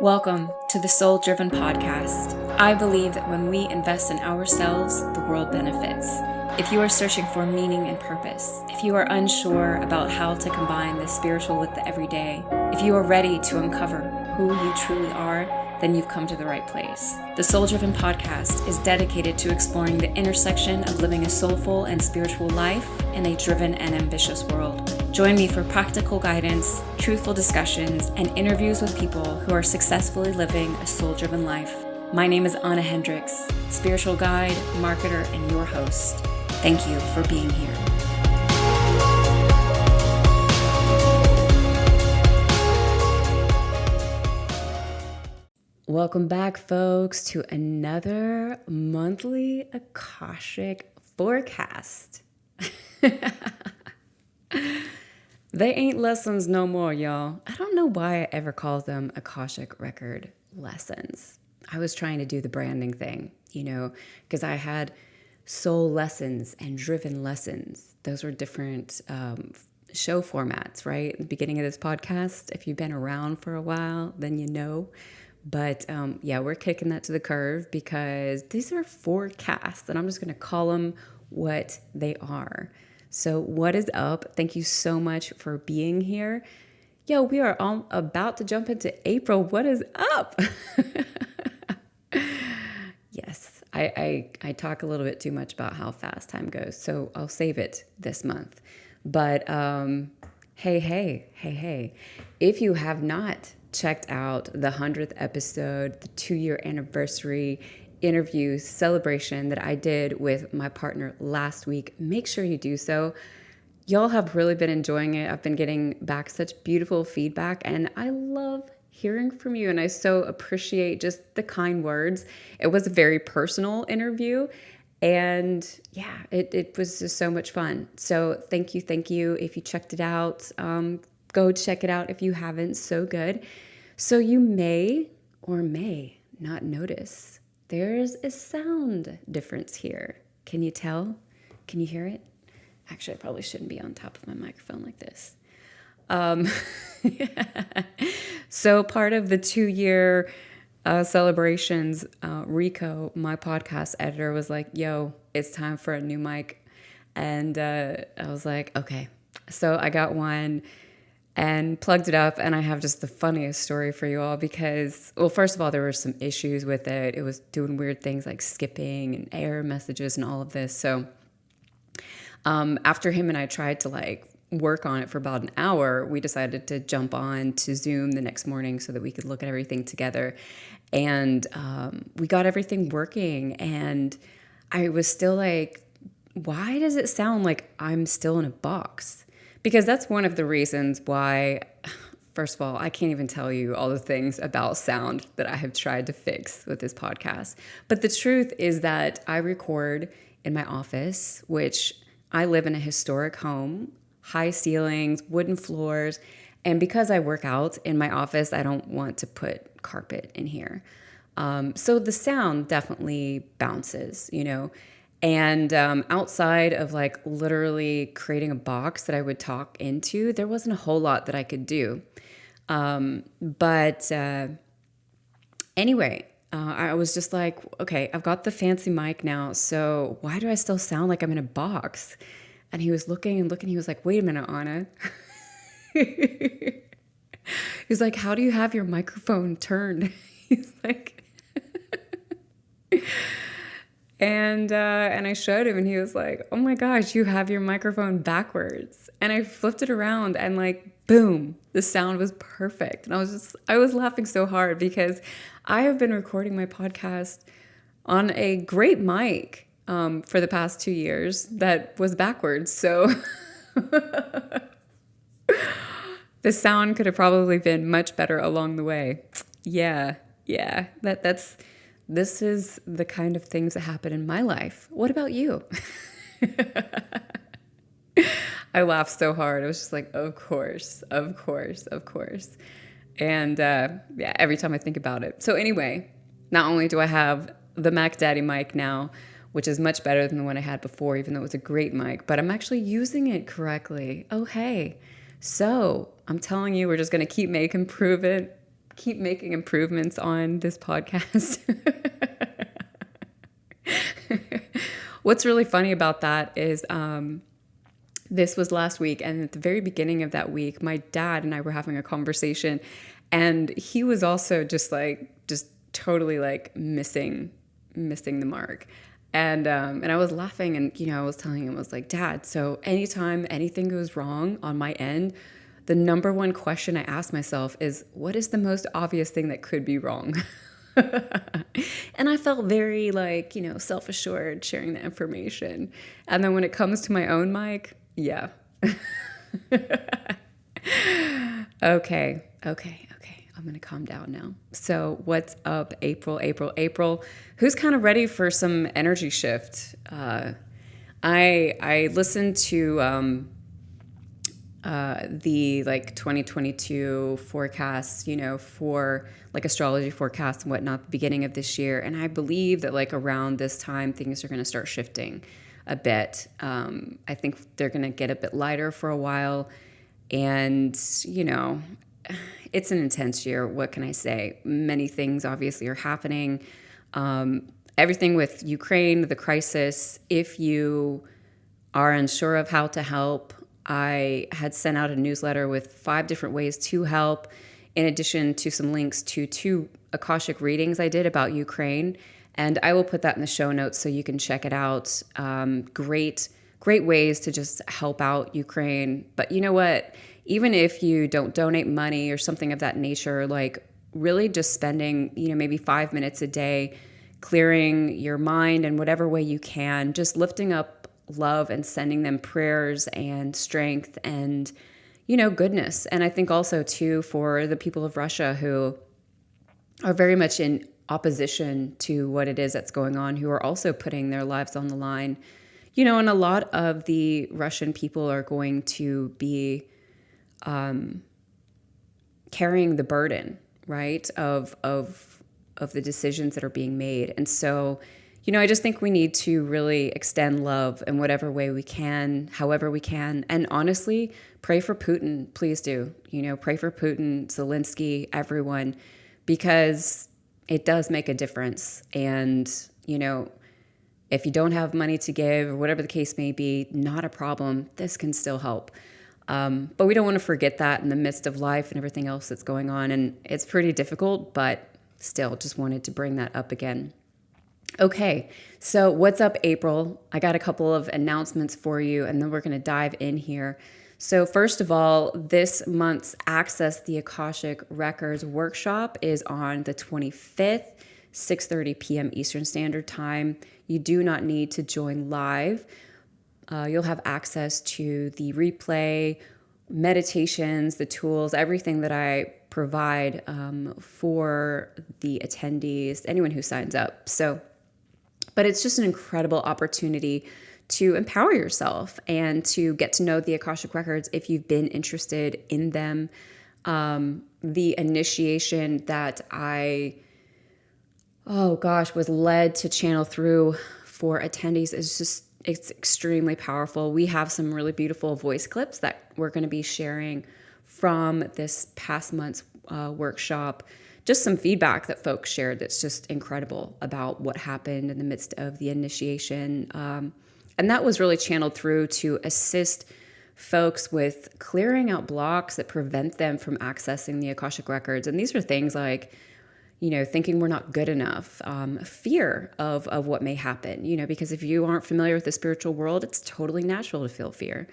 Welcome to the Soul Driven Podcast. I believe that when we invest in ourselves, the world benefits. If you are searching for meaning and purpose, if you are unsure about how to combine the spiritual with the everyday, if you are ready to uncover who you truly are, then you've come to the right place. The Soul Driven Podcast is dedicated to exploring the intersection of living a soulful and spiritual life in a driven and ambitious world. Join me for practical guidance, truthful discussions, and interviews with people who are successfully living a soul-driven life. My name is Anna Hendricks, spiritual guide, marketer, and your host. Thank you for being here. Welcome back, folks, to another monthly Akashic Forecast. They ain't lessons no more, y'all. I don't know why I ever called them Akashic Record lessons. I was trying to do the branding thing, because I had soul lessons and driven lessons. Those were different show formats, right? At the beginning of this podcast, if you've been around for a while, then you know. But we're kicking that to the curve because these are forecasts, and I'm just going to call them what they are. So what is up? Thank you so much for being here. We are all about to jump into April. What is up? Yes, I talk a little bit too much about how fast time goes, so I'll save it this month. But hey, if you have not checked out the 100th episode, the 2-year anniversary interview celebration that I did with my partner last week, make sure you do so. Y'all have really been enjoying it. I've been getting back such beautiful feedback, and I love hearing from you, and I so appreciate just the kind words. It was a very personal interview, and it was just so much fun. So thank you. If you checked it out, go check it out if you haven't. So good. So you may or may not notice there's a sound difference here. Can you tell? Can you hear it? Actually, I probably shouldn't be on top of my microphone like this. So part of the 2-year celebrations, Rico, my podcast editor, was like, yo, it's time for a new mic. And I was like, okay. So I got one and plugged it up, and I have just the funniest story for you all because, well, first of all, there were some issues with it. It was doing weird things like skipping and error messages and all of this. So after him and I tried to work on it for about an hour, we decided to jump on to Zoom the next morning so that we could look at everything together. And we got everything working, and I was still like, why does it sound like I'm still in a box? Because that's one of the reasons why, first of all, I can't even tell you all the things about sound that I have tried to fix with this podcast. But the truth is that I record in my office, which I live in a historic home, high ceilings, wooden floors. And because I work out in my office, I don't want to put carpet in here. So the sound definitely bounces, And outside of literally creating a box that I would talk into, there wasn't a whole lot that I could do. But anyway, I was just like, okay, I've got the fancy mic now, so why do I still sound like I'm in a box? And he was looking and looking. He was like, wait a minute, Anna. He's like, how do you have your microphone turned? He's like... And I showed him, and he was like, oh my gosh, you have your microphone backwards. And I flipped it around, and boom, the sound was perfect. And I was laughing so hard because I have been recording my podcast on a great mic for the past 2 years that was backwards. So the sound could have probably been much better along the way. Yeah, this is the kind of things that happen in my life. What about you? I laughed so hard. I was just like, of course. And every time I think about it. So anyway, not only do I have the Mac Daddy mic now, which is much better than the one I had before, even though it was a great mic, but I'm actually using it correctly. Oh, hey. So I'm telling you, we're just going to keep making keep making improvements on this podcast. What's really funny about that is this was last week, and at the very beginning of that week, my dad and I were having a conversation, and he was also just totally like missing the mark. And I was laughing, and I was telling him, I was like, Dad, so anytime anything goes wrong on my end, the number one question I ask myself is, what is the most obvious thing that could be wrong? And I felt very like, self-assured sharing the information. And then when it comes to my own mic, yeah. Okay. I'm going to calm down now. So what's up, April? Who's kind of ready for some energy shift? I listened to the 2022 forecasts, for like astrology forecasts and whatnot, the beginning of this year. And I believe that around this time, things are going to start shifting a bit. I think they're going to get a bit lighter for a while. And, it's an intense year. What can I say? Many things obviously are happening. Everything with Ukraine, the crisis. If you are unsure of how to help, I had sent out a newsletter with 5 different ways to help, in addition to some links to 2 Akashic readings I did about Ukraine. And I will put that in the show notes so you can check it out. Great ways to just help out Ukraine. But you know what? Even if you don't donate money or something of that nature, really just spending, maybe 5 minutes a day, clearing your mind in whatever way you can, just lifting up love and sending them prayers and strength and, goodness. And I think also too, for the people of Russia who are very much in opposition to what it is that's going on, who are also putting their lives on the line, and a lot of the Russian people are going to be carrying the burden, right, of the decisions that are being made. And so, I just think we need to really extend love in whatever way we can, however we can. And honestly, pray for Putin. Please do. Pray for Putin, Zelensky, everyone, because it does make a difference. And, if you don't have money to give or whatever the case may be, not a problem. This can still help. But we don't want to forget that in the midst of life and everything else that's going on. And it's pretty difficult, but still just wanted to bring that up again. Okay, so what's up, April? I got a couple of announcements for you, and then we're going to dive in here. So first of all, this month's Access the Akashic Records workshop is on the 25th, 6:30 p.m. Eastern Standard Time. You do not need to join live. You'll have access to the replay, meditations, the tools, everything that I provide for the attendees, anyone who signs up. But it's just an incredible opportunity to empower yourself and to get to know the Akashic Records if you've been interested in them. The initiation that I was led to channel through for attendees is it's extremely powerful. We have some really beautiful voice clips that we're going to be sharing from this past month's workshop. Just some feedback that folks shared that's just incredible about what happened in the midst of the initiation. And that was really channeled through to assist folks with clearing out blocks that prevent them from accessing the Akashic Records. And these are things like, thinking we're not good enough, fear of what may happen, because if you aren't familiar with the spiritual world, it's totally natural to feel fear.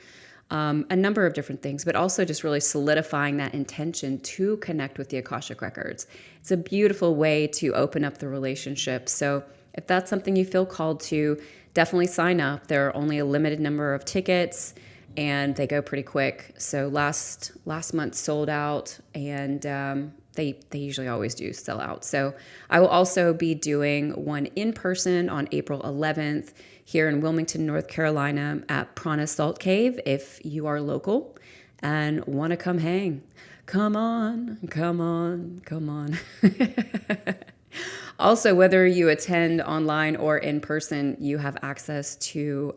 A number of different things, but also just really solidifying that intention to connect with the Akashic Records. It's a beautiful way to open up the relationship. So if that's something you feel called to, definitely sign up. There are only a limited number of tickets and they go pretty quick. So last month sold out, and they usually always do sell out. So I will also be doing one in person on April 11th here in Wilmington, North Carolina at Prana Salt Cave. If you are local and want to come hang, come on. Also, whether you attend online or in person, you have access to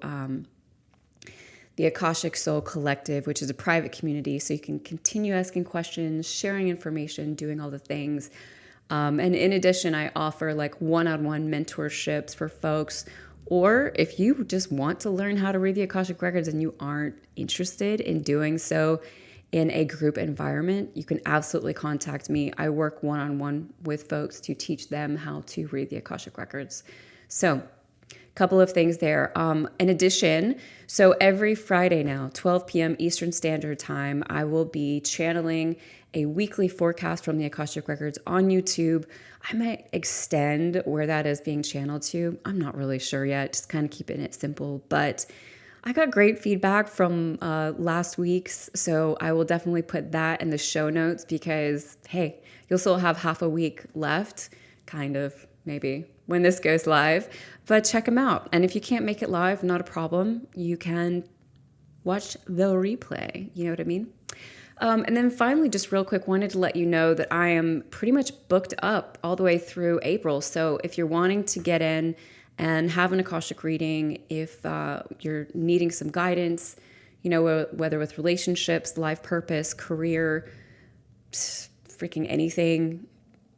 the Akashic Soul Collective, which is a private community, so you can continue asking questions, sharing information, doing all the things. And in addition, I offer like one-on-one mentorships for folks. Or if you just want to learn how to read the Akashic Records and you aren't interested in doing so in a group environment, you can absolutely contact me. I work one-on-one with folks to teach them how to read the Akashic Records. So, couple of things there. In addition, so every Friday now, 12 p.m. Eastern Standard Time, I will be channeling a weekly forecast from the Akashic Records on YouTube. I might extend where that is being channeled to. I'm not really sure yet, just kind of keeping it simple. But I got great feedback from last week's, so I will definitely put that in the show notes because, hey, you'll still have half a week left, kind of, maybe, when this goes live. But check them out. And if you can't make it live, not a problem. You can watch the replay. You know what I mean? And then finally, just real quick, wanted to let you know that I am pretty much booked up all the way through April. So if you're wanting to get in and have an Akashic reading, if you're needing some guidance, you know, whether with relationships, life purpose, career, freaking anything,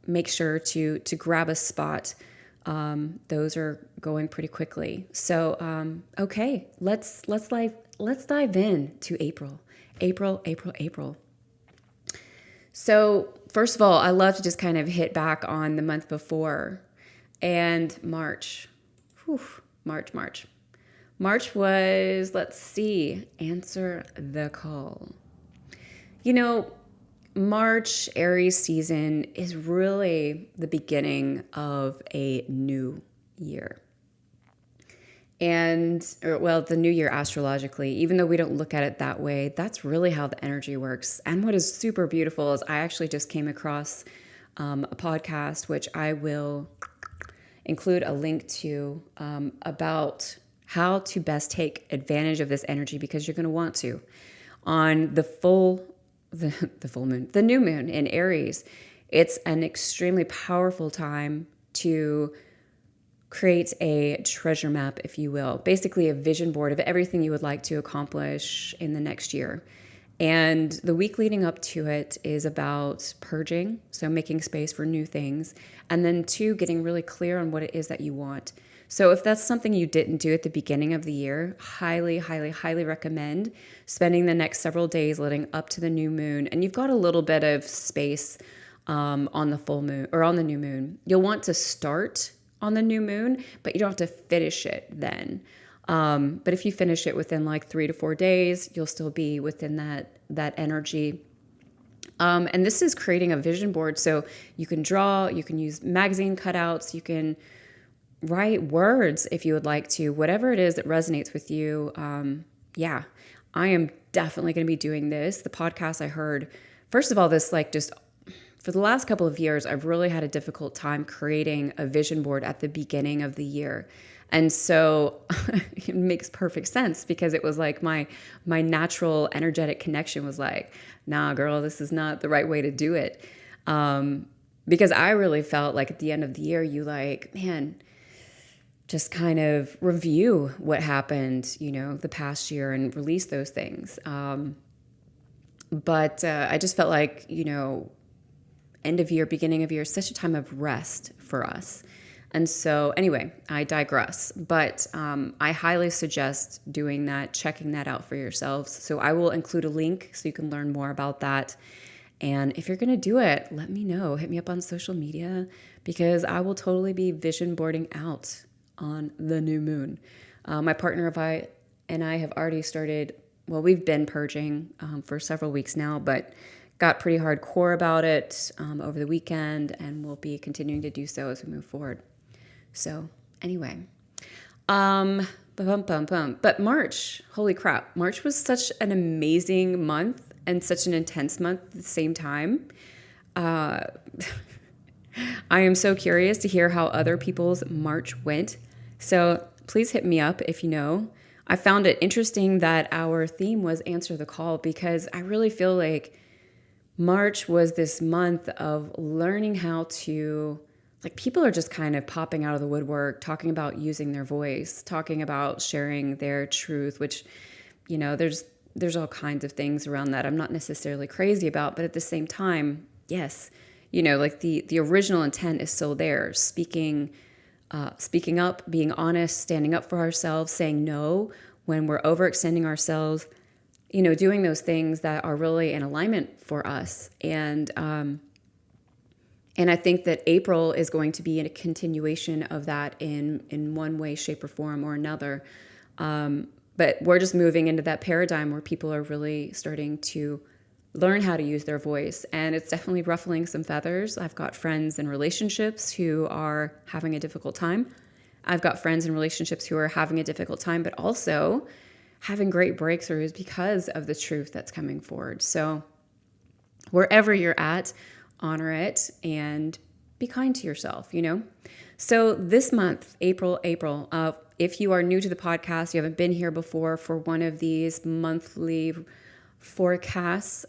make sure to grab a spot. Those are going pretty quickly. So, okay, let's dive in to April. April. So first of all, I love to just kind of hit back on the month before and March. Whew, March. March was, let's see, answer the call. You know, March, Aries season is really the beginning of a new year. The new year astrologically, even though we don't look at it that way, that's really how the energy works. And what is super beautiful is I actually just came across a podcast, which I will include a link to, about how to best take advantage of this energy, because you're going to want to. On the new moon in Aries, it's an extremely powerful time to create a treasure map, if you will, basically a vision board of everything you would like to accomplish in the next year. And the week leading up to it is about purging, so making space for new things, and then 2, getting really clear on what it is that you want. So if that's something you didn't do at the beginning of the year, highly recommend spending the next several days leading up to the new moon. And you've got a little bit of space on the full moon or on the new moon. You'll want to start on the new moon, but you don't have to finish it then. But if you finish it within like 3 to 4 days, you'll still be within that energy. And this is creating a vision board. So you can draw, you can use magazine cutouts, you can write words if you would like to, whatever it is that resonates with you. Yeah, I am definitely going to be doing this. The podcast I heard, first of all, this like just for the last couple of years, I've really had a difficult time creating a vision board at the beginning of the year. And so it makes perfect sense because it was like my natural energetic connection was like, nah, girl, this is not the right way to do it. Because I really felt like at the end of the year, you like, man, just kind of review what happened, you know, the past year and release those things. But I just felt like, you know, end of year, beginning of year, such a time of rest for us. And so anyway, I digress, but I highly suggest doing that, checking that out for yourselves. So I will include a link so you can learn more about that. And if you're going to do it, let me know. Hit me up on social media because I will totally be vision boarding out on the new moon. My partner and I have already started, well, we've been purging for several weeks now, but got pretty hardcore about it over the weekend, and we'll be continuing to do so as we move forward. So anyway, but March, holy crap, March was such an amazing month and such an intense month at the same time. I am so curious to hear how other people's March went. So please hit me up if you know. I found it interesting that our theme was answer the call because I really feel like March was this month of learning how to, like, people are just kind of popping out of the woodwork, talking about using their voice, talking about sharing their truth, which there's all kinds of things around that I'm not necessarily crazy about, but at the same time, yes, like the original intent is still there. Speaking up, being honest, standing up for ourselves, saying no when we're overextending ourselves, doing those things that are really in alignment for us. And I think that April is going to be a continuation of that in one way, shape, or form or another. But we're just moving into that paradigm where people are really starting to learn how to use their voice. And it's definitely ruffling some feathers. I've got friends in relationships who are having a difficult time. I've got friends in relationships who are having a difficult time, but also having great breakthroughs because of the truth that's coming forward. So wherever you're at, honor it and be kind to yourself, So this month, April, if you are new to the podcast, you haven't been here before for one of these monthly forecasts,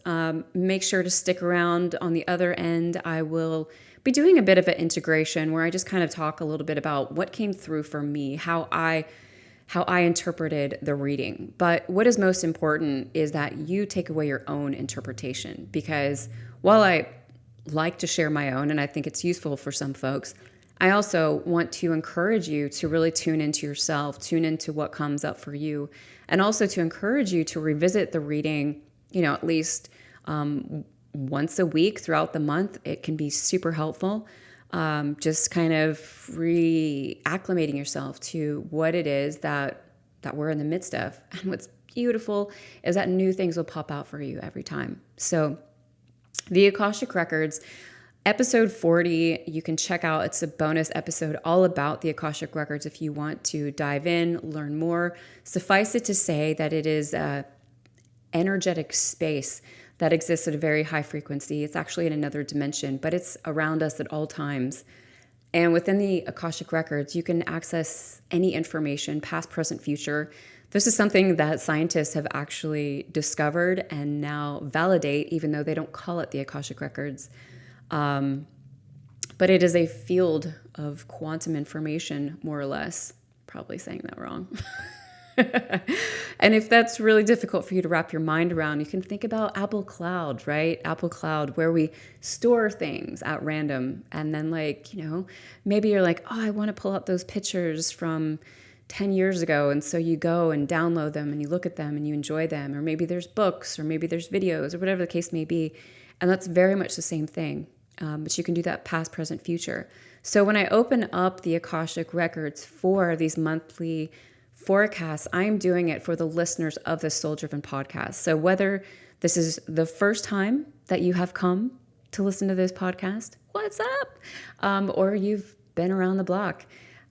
make sure to stick around. On the other end, I will be doing a bit of an integration where I just kind of talk a little bit about what came through for me, how I interpreted the reading. But what is most important is that you take away your own interpretation, because while I like to share my own, and I think it's useful for some folks, I also want to encourage you to really tune into yourself, tune into what comes up for you, and also to encourage you to revisit the reading, at least once a week throughout the month. It can be super helpful. Just kind of reacclimating yourself to what it is that we're in the midst of. And what's beautiful is that new things will pop out for you every time. So the Akashic Records, episode 40, you can check out. It's a bonus episode all about the Akashic Records if you want to dive in, learn more. Suffice it to say that it is an energetic space that exists at a very high frequency. It's actually in another dimension, but it's around us at all times. And within the Akashic Records, you can access any information, past, present, future. This is something that scientists have actually discovered and now validate, even though they don't call it the Akashic Records. But it is a field of quantum information, more or less. Probably saying that wrong. And if that's really difficult for you to wrap your mind around, you can think about Apple Cloud, right? Apple Cloud, where we store things at random. And then maybe you're like, oh, I want to pull out those pictures from 10 years ago. And so you go and download them and you look at them and you enjoy them. Or maybe there's books or maybe there's videos or whatever the case may be. And that's very much the same thing. But you can do that past, present, future. So when I open up the Akashic Records for these monthly forecasts, I'm doing it for the listeners of the Soul Driven podcast. So whether this is the first time that you have come to listen to this podcast, what's up? Or you've been around the block,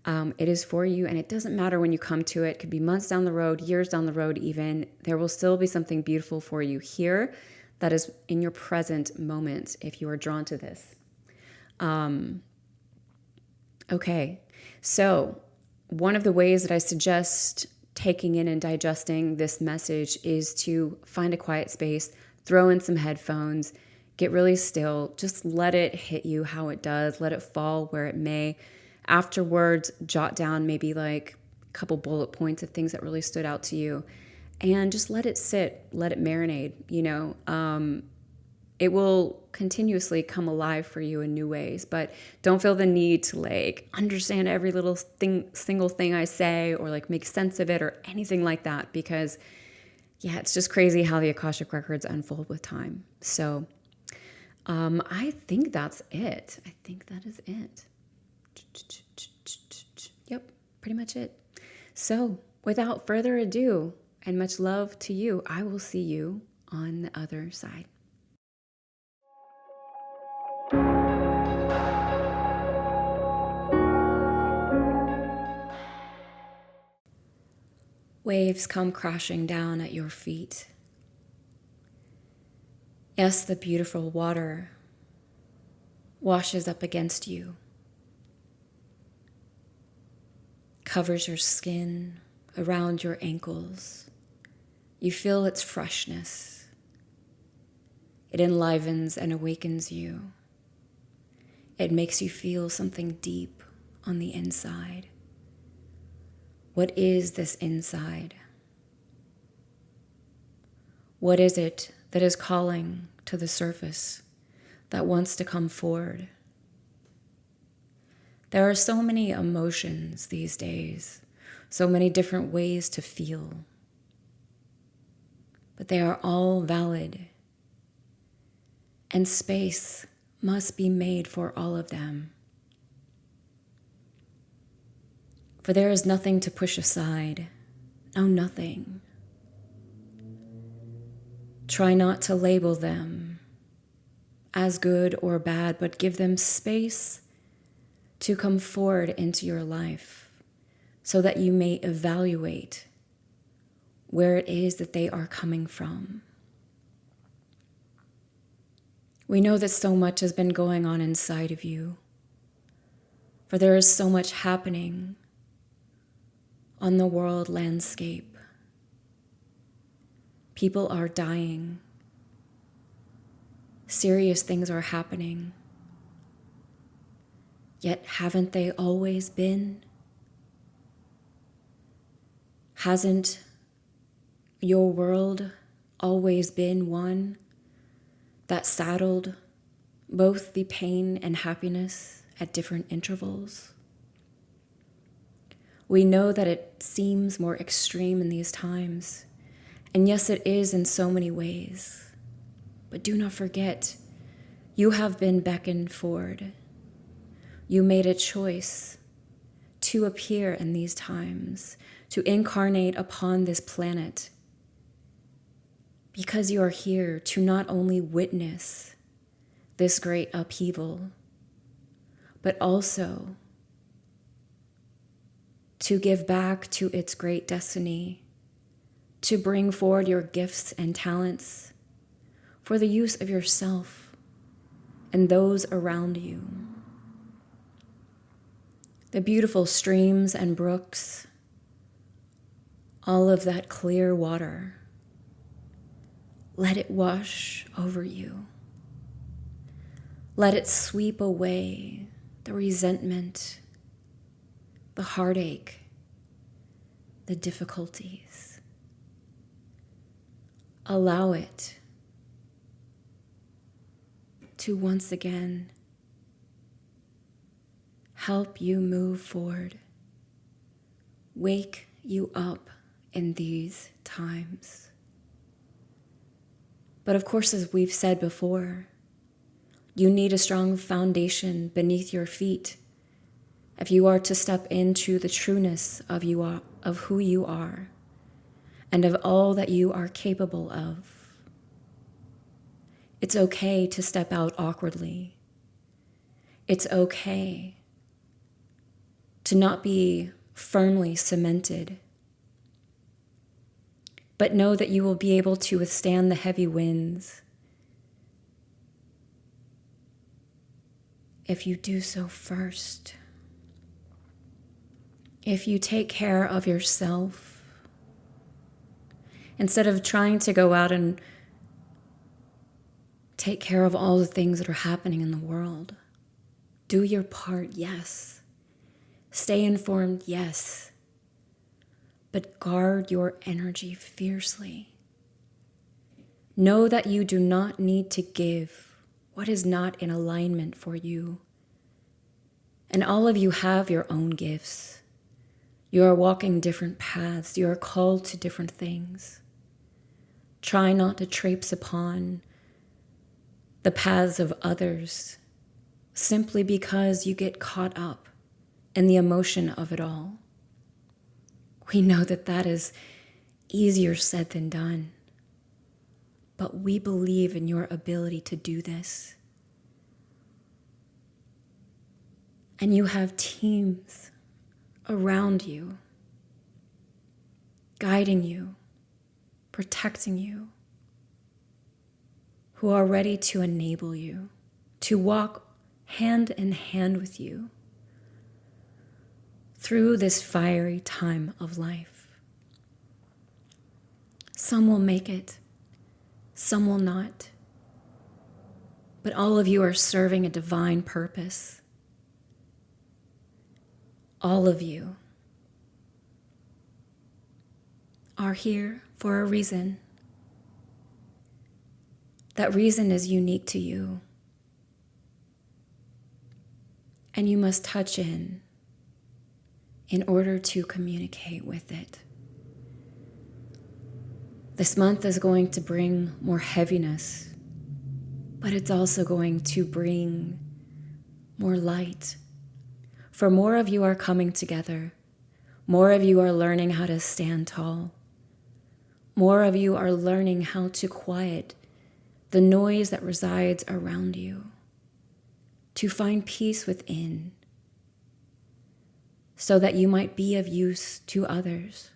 it is for you. And it doesn't matter when you come to it. It could be months down the road, years down the road even. There will still be something beautiful for you here that is in your present moment if you are drawn to this. Okay, so one of the ways that I suggest taking in and digesting this message is to find a quiet space, throw in some headphones, get really still, just let it hit you how it does, let it fall where it may. Afterwards, jot down maybe like a couple bullet points of things that really stood out to you, and just let it sit, let it marinate, It will continuously come alive for you in new ways, but don't feel the need to understand every little single thing I say or make sense of it or anything like that, because it's just crazy how the Akashic Records unfold with time. So I think that's it. I think that is it. Yep, pretty much it. So without further ado, and much love to you, I will see you on the other side. Waves come crashing down at your feet. Yes, the beautiful water washes up against you, covers your skin around your ankles. You feel its freshness. It enlivens and awakens you. It makes you feel something deep on the inside. What is this inside? What is it that is calling to the surface, that wants to come forward? There are so many emotions these days, so many different ways to feel, but they are all valid, and space must be made for all of them. For there is nothing to push aside, no, nothing. Try not to label them as good or bad, but give them space to come forward into your life so that you may evaluate where it is that they are coming from. We know that so much has been going on inside of you, for there is so much happening on the world landscape. People are dying. Serious things are happening. Yet haven't they always been? Hasn't your world always been one that saddled both the pain and happiness at different intervals? We know that it seems more extreme in these times, and yes, it is in so many ways. But do not forget, you have been beckoned forward. You made a choice to appear in these times, to incarnate upon this planet, because you are here to not only witness this great upheaval, but also to give back to its great destiny, to bring forward your gifts and talents for the use of yourself and those around you. The beautiful streams and brooks, all of that clear water, let it wash over you. Let it sweep away the resentment, the heartache, the difficulties. Allow it to once again help you move forward, wake you up in these times. But of course, as we've said before, you need a strong foundation beneath your feet if you are to step into the trueness of who you are and of all that you are capable of. It's okay to step out awkwardly. It's okay to not be firmly cemented, but know that you will be able to withstand the heavy winds if you do so first. If you take care of yourself, instead of trying to go out and take care of all the things that are happening in the world, do your part, yes. Stay informed, yes. But guard your energy fiercely. Know that you do not need to give what is not in alignment for you. And all of you have your own gifts. You are walking different paths. You are called to different things. Try not to traipse upon the paths of others simply because you get caught up in the emotion of it all. We know that that is easier said than done, but we believe in your ability to do this. And you have teams around you, guiding you, protecting you, who are ready to enable you, to walk hand in hand with you through this fiery time of life. Some will make it, some will not, but all of you are serving a divine purpose. All of you are here for a reason. That reason is unique to you. And you must touch in order to communicate with it. This month is going to bring more heaviness, but it's also going to bring more light. For more of you are coming together. More of you are learning how to stand tall. More of you are learning how to quiet the noise that resides around you, to find peace within, so that you might be of use to others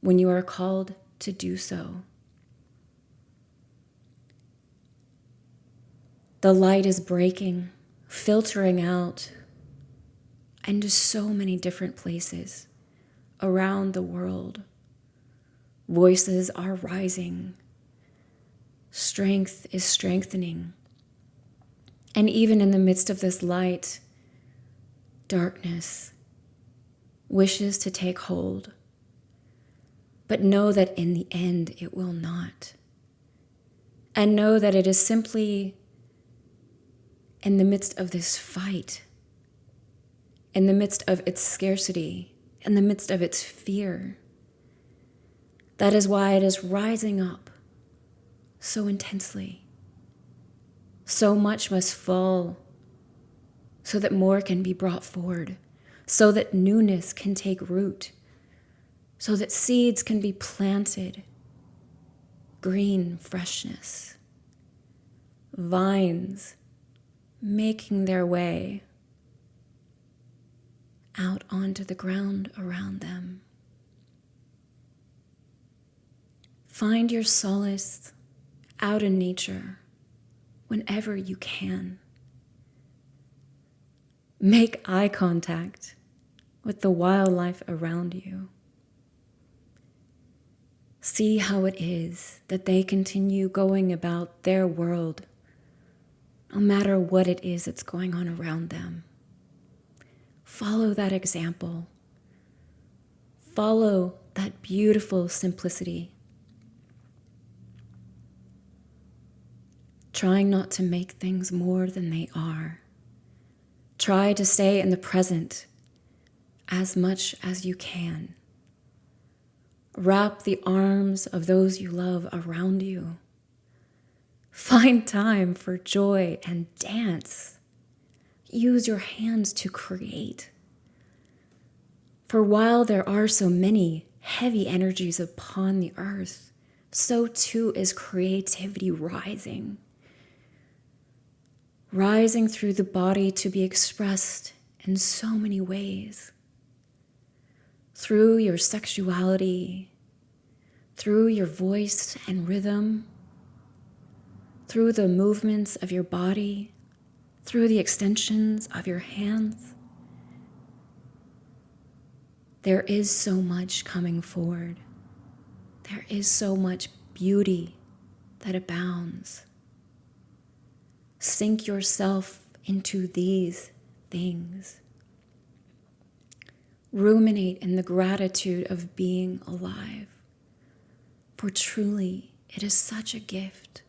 when you are called to do so. The light is breaking, filtering out into so many different places around the world. Voices are rising. Strength is strengthening. And even in the midst of this light, darkness wishes to take hold. But know that in the end it will not. And know that it is simply in the midst of this fight, in the midst of its scarcity, in the midst of its fear. That is why it is rising up so intensely. So much must fall so that more can be brought forward, so that newness can take root, so that seeds can be planted, green freshness, vines making their way out onto the ground around them. Find your solace out in nature whenever you can. Make eye contact with the wildlife around you. See how it is that they continue going about their world, no matter what it is that's going on around them. Follow that example. Follow that beautiful simplicity. Trying not to make things more than they are. Try to stay in the present as much as you can. Wrap the arms of those you love around you. Find time for joy and dance. Use your hands to create. For while there are so many heavy energies upon the earth, so too is creativity rising. Rising through the body to be expressed in so many ways. Through your sexuality, through your voice and rhythm, through the movements of your body, through the extensions of your hands. There is so much coming forward. There is so much beauty that abounds. Sink yourself into these things. Ruminate in the gratitude of being alive. For truly, it is such a gift.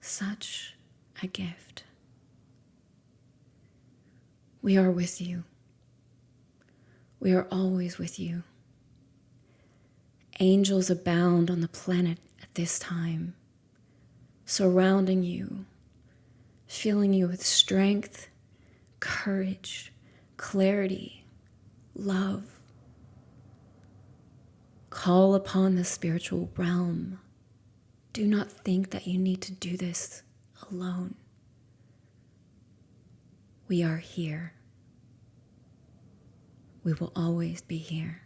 Such a gift. We are with you. We are always with you. Angels abound on the planet at this time, surrounding you, filling you with strength, courage, clarity, love. Call upon the spiritual realm. Do not think that you need to do this alone. We are here. We will always be here.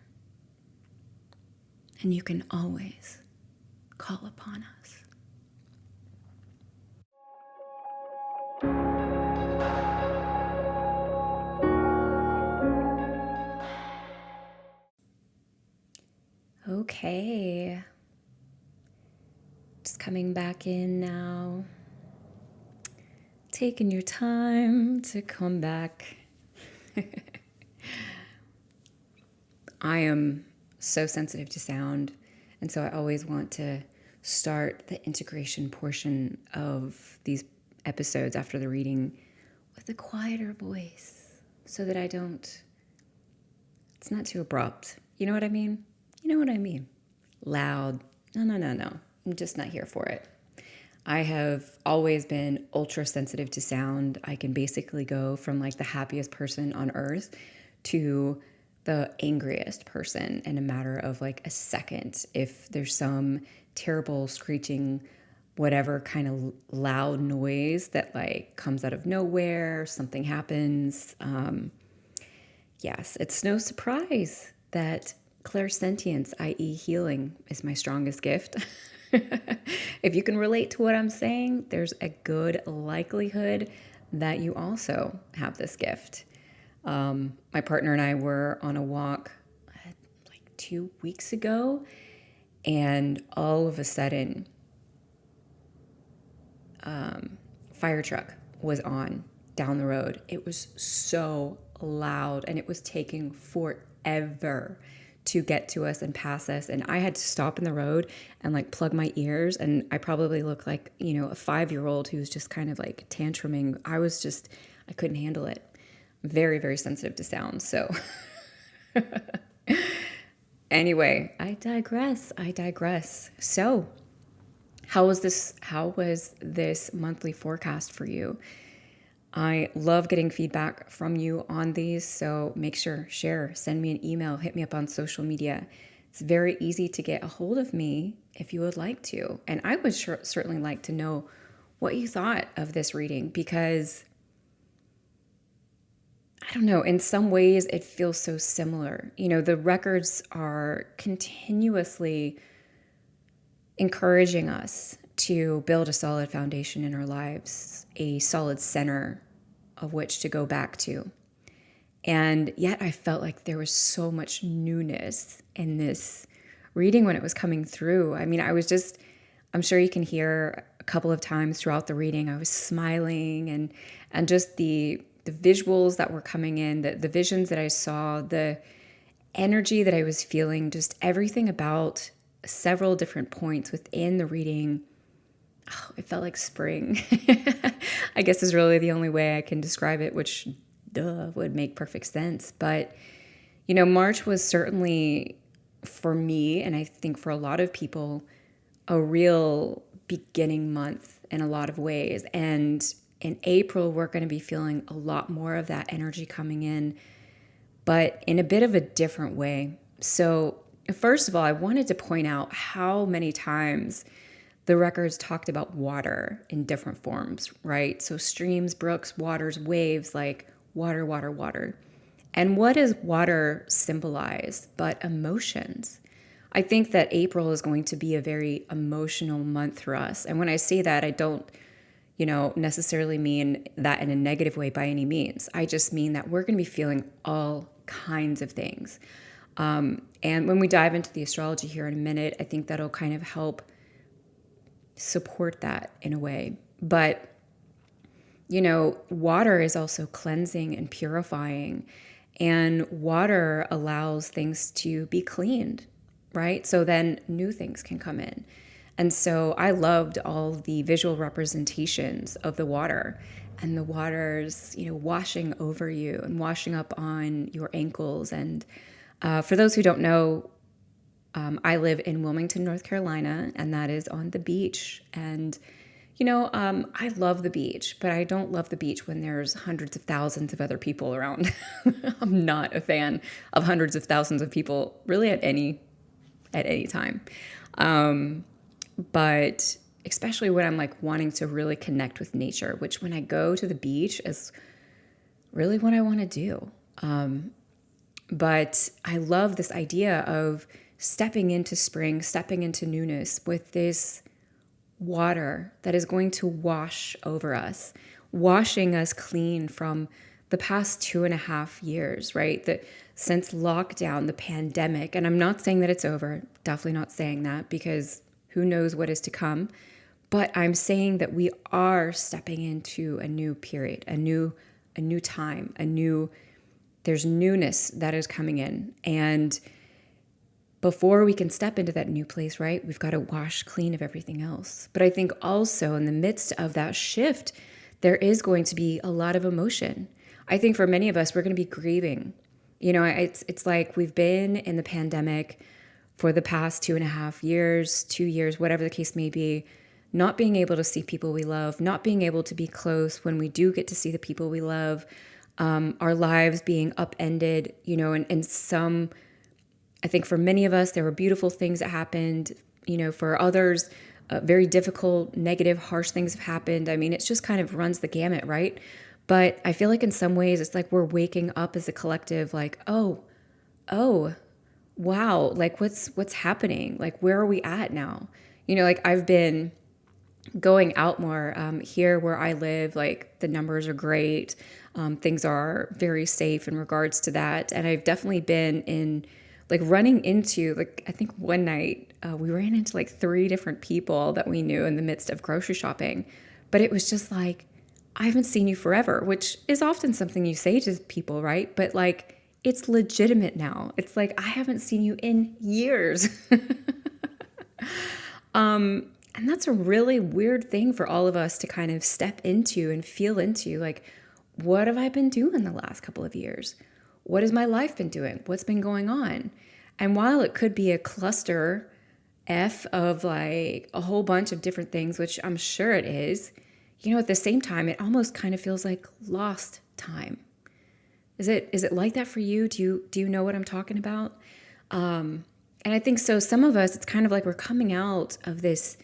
And you can always call upon us. Okay. Just coming back in now. Taking your time to come back. I am so sensitive to sound, and so I always want to start the integration portion of these episodes after the reading with a quieter voice so that it's not too abrupt. You know what I mean? You know what I mean? Loud. No. I'm just not here for it. I have always been ultra sensitive to sound. I can basically go from like the happiest person on earth to the angriest person in a matter of like a second. If there's some terrible screeching, whatever kind of loud noise that like comes out of nowhere, something happens. Yes, it's no surprise that clairsentience, i.e. healing, is my strongest gift. If you can relate to what I'm saying, there's a good likelihood that you also have this gift. My partner and I were on a walk like 2 weeks ago, and all of a sudden, fire truck was on down the road. It was so loud, and it was taking forever to get to us and pass us. And I had to stop in the road and like plug my ears. And I probably look like, a 5-year-old who's just kind of like tantruming. I couldn't handle it. Very, very sensitive to sound. So anyway, I digress. So how was this monthly forecast for you? I love getting feedback from you on these, so make sure, share, send me an email, hit me up on social media. It's very easy to get a hold of me if you would like to. And I would certainly like to know what you thought of this reading, because I don't know, in some ways it feels so similar. The records are continuously encouraging us to build a solid foundation in our lives, a solid center of which to go back to. And yet I felt like there was so much newness in this reading when it was coming through. I mean, I'm sure you can hear a couple of times throughout the reading, I was smiling and just the visuals that were coming in, the visions that I saw, the energy that I was feeling, just everything about several different points within the reading. Oh, it felt like spring. I guess is really the only way I can describe it, which would make perfect sense. But, March was certainly, for me, and I think for a lot of people, a real beginning month in a lot of ways. And in April, we're going to be feeling a lot more of that energy coming in, but in a bit of a different way. So first of all, I wanted to point out how many times the records talked about water in different forms, right? So streams, brooks, waters, waves, like water, water, water. And what does water symbolize but emotions? I think that April is going to be a very emotional month for us. And when I say that, I don't, necessarily mean that in a negative way by any means. I just mean that we're going to be feeling all kinds of things. And when we dive into the astrology here in a minute, I think that'll kind of help support that in a way. But, water is also cleansing and purifying, and water allows things to be cleaned, right? So then new things can come in. And so I loved all the visual representations of the water, and the water's, washing over you and washing up on your ankles. And for those who don't know, I live in Wilmington, North Carolina, and that is on the beach. And, I love the beach, but I don't love the beach when there's hundreds of thousands of other people around. I'm not a fan of hundreds of thousands of people really at any time. But especially when I'm like wanting to really connect with nature, which when I go to the beach is really what I want to do. But I love this idea of stepping into spring, stepping into newness with this water that is going to wash over us, washing us clean from the past 2.5 years, right? That since lockdown, the pandemic, and I'm not saying that it's over, definitely not saying that, because who knows what is to come. But I'm saying that we are stepping into a new period, a new time, there's newness that is coming in. And before we can step into that new place, right? We've got to wash clean of everything else. But I think also in the midst of that shift, there is going to be a lot of emotion. I think for many of us, we're going to be grieving. It's like we've been in the pandemic for the past 2.5 years, 2 years, whatever the case may be, not being able to see people we love, not being able to be close when we do get to see the people we love, our lives being upended, and some, I think for many of us, there were beautiful things that happened, for others, very difficult, negative, harsh things have happened. I mean, it just kind of runs the gamut, right? But I feel like in some ways, it's like we're waking up as a collective, like, oh, wow, like what's happening? Like, where are we at now? Like I've been going out more here where I live, like the numbers are great. Things are very safe in regards to that. And I've definitely been in like running into, like, I think one night we ran into like 3 different people that we knew in the midst of grocery shopping. But it was just like, I haven't seen you forever, which is often something you say to people, right? But like, it's legitimate now. It's like, I haven't seen you in years. And that's a really weird thing for all of us to kind of step into and feel into. Like, what have I been doing the last couple of years? What has my life been doing? What's been going on? And while it could be a cluster F of like a whole bunch of different things, which I'm sure it is, at the same time, it almost kind of feels like lost time. Is it like that for you? Do you know what I'm talking about? And I think so. Some of us, it's kind of like we're coming out of this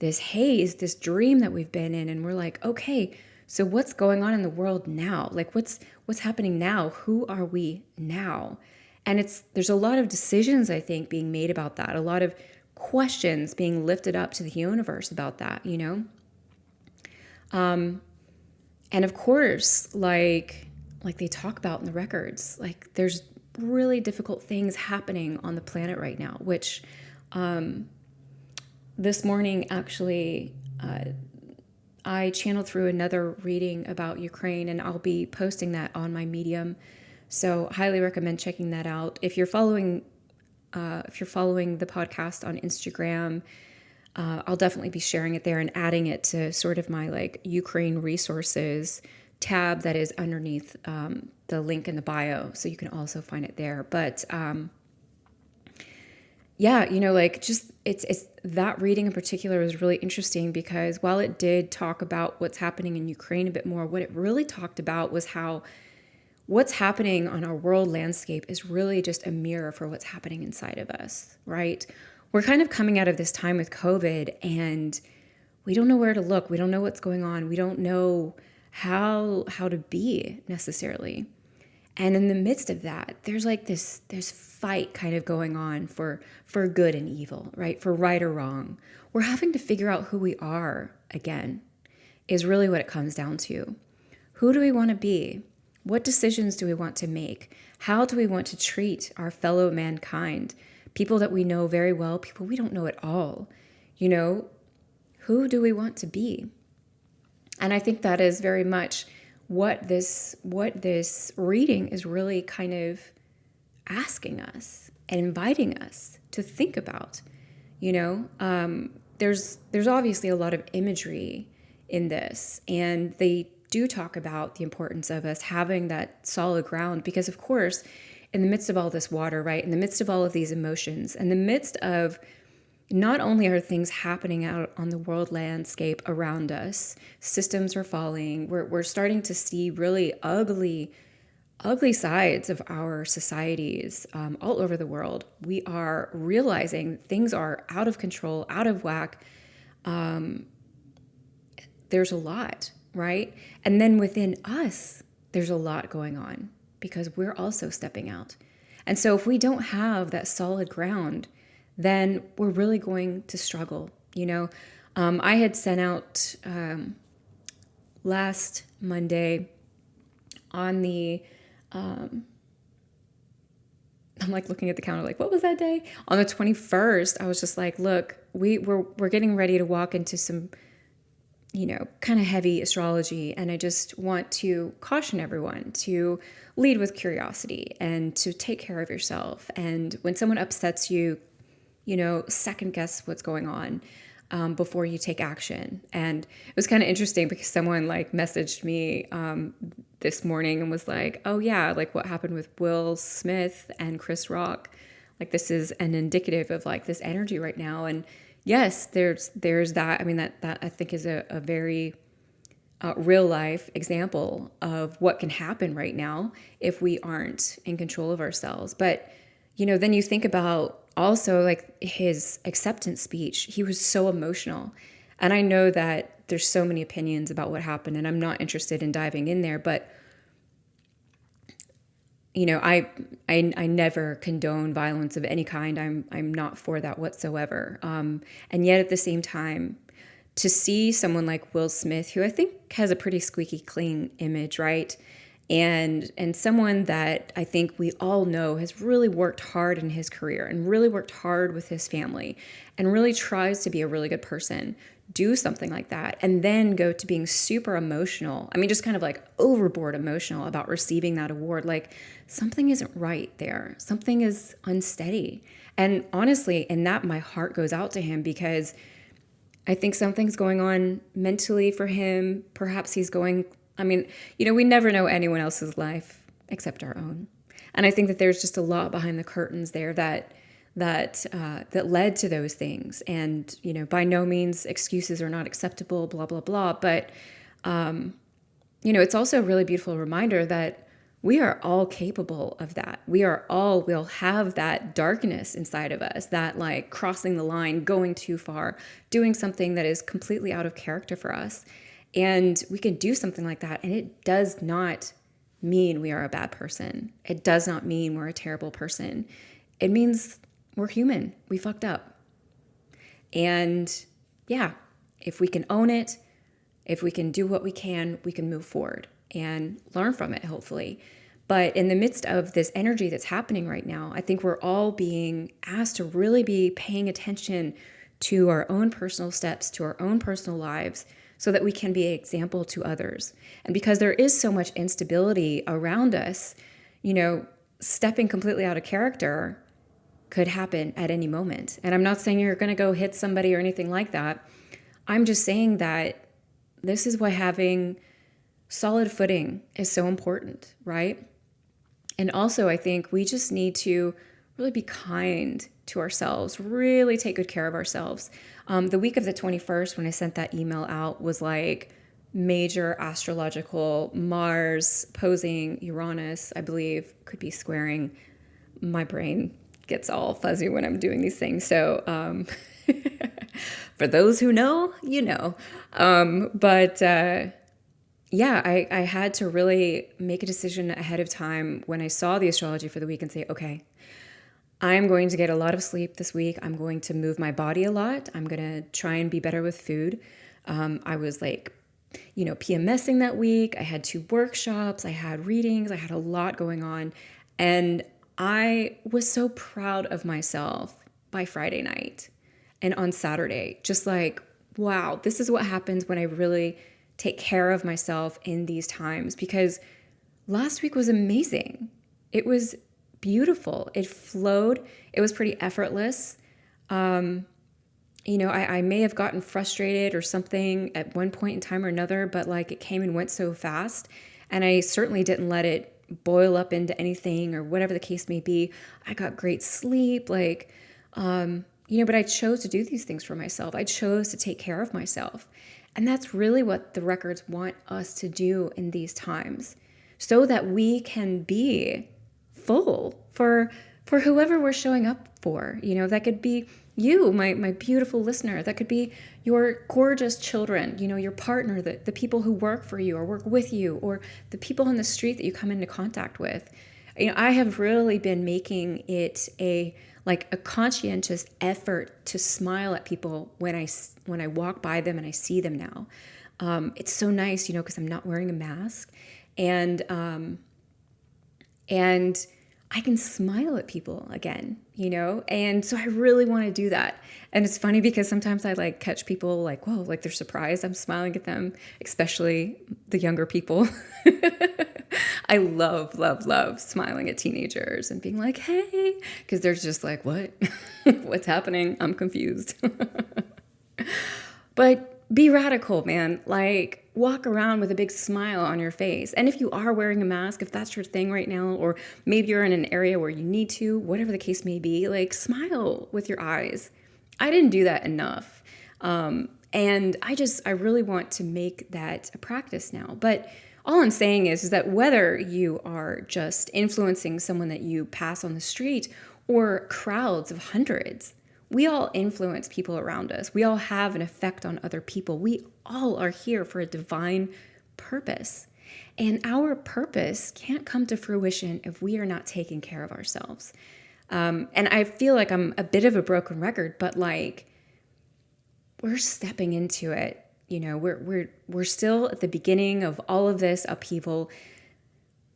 haze, this dream that we've been in, and we're like, okay, so what's going on in the world now? Like what's happening now? Who are we now? And there's a lot of decisions, I think, being made about that. A lot of questions being lifted up to the universe about that, And of course, like they talk about in the records, like there's really difficult things happening on the planet right now, which this morning, actually, I channeled through another reading about Ukraine, and I'll be posting that on my Medium. So highly recommend checking that out. If you're following the podcast on Instagram, I'll definitely be sharing it there and adding it to sort of my like Ukraine resources tab that is underneath the link in the bio. So you can also find it there. But yeah, like just it's that reading in particular was really interesting because while it did talk about what's happening in Ukraine a bit more, what it really talked about was how what's happening on our world landscape is really just a mirror for what's happening inside of us, right? We're kind of coming out of this time with COVID and we don't know where to look. We don't know what's going on. We don't know how to be necessarily. And in the midst of that, there's fight kind of going on for good and evil, right? For right or wrong. We're having to figure out who we are again, is really what it comes down to. Who do we want to be? What decisions do we want to make? How do we want to treat our fellow mankind? People that we know very well, people we don't know at all. Who do we want to be? And I think that is very much what this reading is really kind of asking us and inviting us to think about. There's obviously a lot of imagery in this, and they do talk about the importance of us having that solid ground because, of course, in the midst of all this water, right, in the midst of all of these emotions, in the midst of not only are things happening out on the world landscape around us, systems are falling, we're starting to see really ugly sides of our societies all over the world. We are realizing things are out of control, out of whack. There's a lot, right? And then within us, there's a lot going on because we're also stepping out. And so if we don't have that solid ground, then we're really going to struggle. I had sent out last Monday on the, I'm like looking at the calendar, like, what was that day? On the 21st, I was just like, look, we're getting ready to walk into some, kind of heavy astrology. And I just want to caution everyone to lead with curiosity and to take care of yourself. And when someone upsets you, second guess what's going on before you take action. And it was kind of interesting because someone like messaged me this morning and was like, oh yeah, like what happened with Will Smith and Chris Rock. Like this is an indicative of like this energy right now. And yes, there's that. I mean, that I think is a very real life example of what can happen right now if we aren't in control of ourselves. But, then you think about also like his acceptance speech. He was so emotional. And I know that there's so many opinions about what happened, and I'm not interested in diving in there, but I never condone violence of any kind. I'm not for that whatsoever. And yet at the same time, to see someone like Will Smith, who I think has a pretty squeaky clean image, right? And someone that I think we all know has really worked hard in his career and really worked hard with his family and really tries to be a really good person, do something like that, and then go to being super emotional. I mean, just kind of like overboard emotional about receiving that award. Like something isn't right there. Something is unsteady. And honestly, in that, my heart goes out to him because I think something's going on mentally for him. Perhaps he's going, we never know anyone else's life except our own. And I think that there's just a lot behind the curtains there that led to those things. And, by no means excuses are not acceptable, blah, blah, blah. But, it's also a really beautiful reminder that we are all capable of that. We'll have that darkness inside of us, that like crossing the line, going too far, doing something that is completely out of character for us. And we can do something like that. And it does not mean we are a bad person. It does not mean we're a terrible person. It means we're human. We fucked up. And yeah, if we can own it, if we can do what we can move forward and learn from it, hopefully. But in the midst of this energy that's happening right now, I think we're all being asked to really be paying attention to our own personal steps, to our own personal lives, so that we can be an example to others. And because there is so much instability around us, stepping completely out of character could happen at any moment. And I'm not saying you're going to go hit somebody or anything like that. I'm just saying that this is why having solid footing is so important, right? And also, I think we just need to really be kind to ourselves, really take good care of ourselves. The week of the 21st, when I sent that email out, was like major astrological Mars posing Uranus, I believe, could be squaring. My brain gets all fuzzy when I'm doing these things. So for those who know, yeah, I had to really make a decision ahead of time when I saw the astrology for the week and say, okay, I'm going to get a lot of sleep this week. I'm going to move my body a lot. I'm going to try and be better with food. I was like, PMSing that week. I had 2 workshops. I had readings. I had a lot going on. And I was so proud of myself by Friday night and on Saturday. Just like, wow, this is what happens when I really take care of myself in these times. Because last week was amazing. It was beautiful. It flowed. It was pretty effortless. I may have gotten frustrated or something at one point in time or another, but like it came and went so fast. And I certainly didn't let it boil up into anything or whatever the case may be. I got great sleep, but I chose to do these things for myself. I chose to take care of myself. And that's really what the records want us to do in these times, so that we can be full for whoever we're showing up for. That could be you, my beautiful listener. That could be your gorgeous children, your partner, the people who work for you or work with you, or the people on the street that you come into contact with. I have really been making it a conscientious effort to smile at people when I walk by them and I see them now. It's so nice, because I'm not wearing a mask, and I can smile at people again, And so I really want to do that. And it's funny because sometimes I like catch people like, whoa, like they're surprised I'm smiling at them, especially the younger people. I love, love, love smiling at teenagers and being like, hey, because they're just like, what? What's happening? I'm confused. But be radical, man. Like, walk around with a big smile on your face. And if you are wearing a mask, if that's your thing right now, or maybe you're in an area where you need to, whatever the case may be, like, smile with your eyes. I didn't do that enough. And I really want to make that a practice now. But all I'm saying is that whether you are just influencing someone that you pass on the street or crowds of hundreds, we all influence people around us. We all have an effect on other people. We all are here for a divine purpose. And our purpose can't come to fruition if we are not taking care of ourselves. And I feel like I'm a bit of a broken record, but like we're stepping into it. We're still at the beginning of all of this upheaval.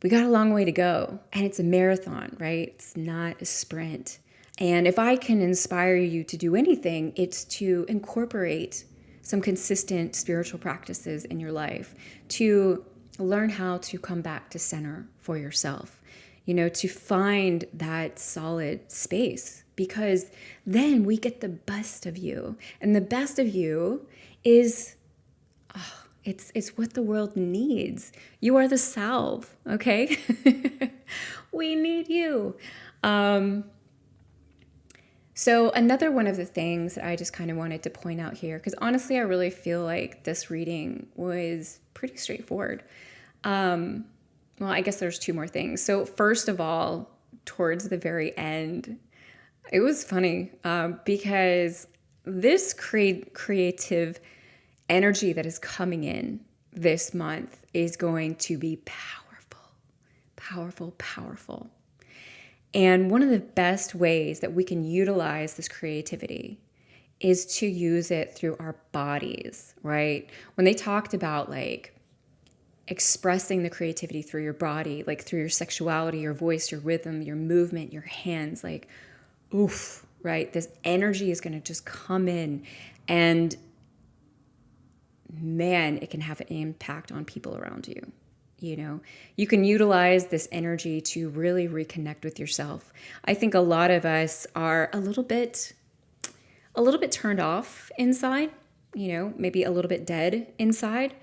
We got a long way to go, and it's a marathon, right? It's not a sprint. And if I can inspire you to do anything, it's to incorporate some consistent spiritual practices in your life, to learn how to come back to center for yourself, to find that solid space, because then we get the best of you. And the best of you is, it's what the world needs. You are the salve, okay? We need you. So another one of the things that I just kind of wanted to point out here, because honestly, I really feel like this reading was pretty straightforward. Well, I guess there's two more things. So first of all, towards the very end, it was funny because this creative energy that is coming in this month is going to be powerful, powerful, powerful. And one of the best ways that we can utilize this creativity is to use it through our bodies, right? When they talked about like expressing the creativity through your body, like through your sexuality, your voice, your rhythm, your movement, your hands, like, oof, right? This energy is going to just come in, and man, it can have an impact on people around you. You can utilize this energy to really reconnect with yourself. I think a lot of us are a little bit turned off inside, maybe a little bit dead inside.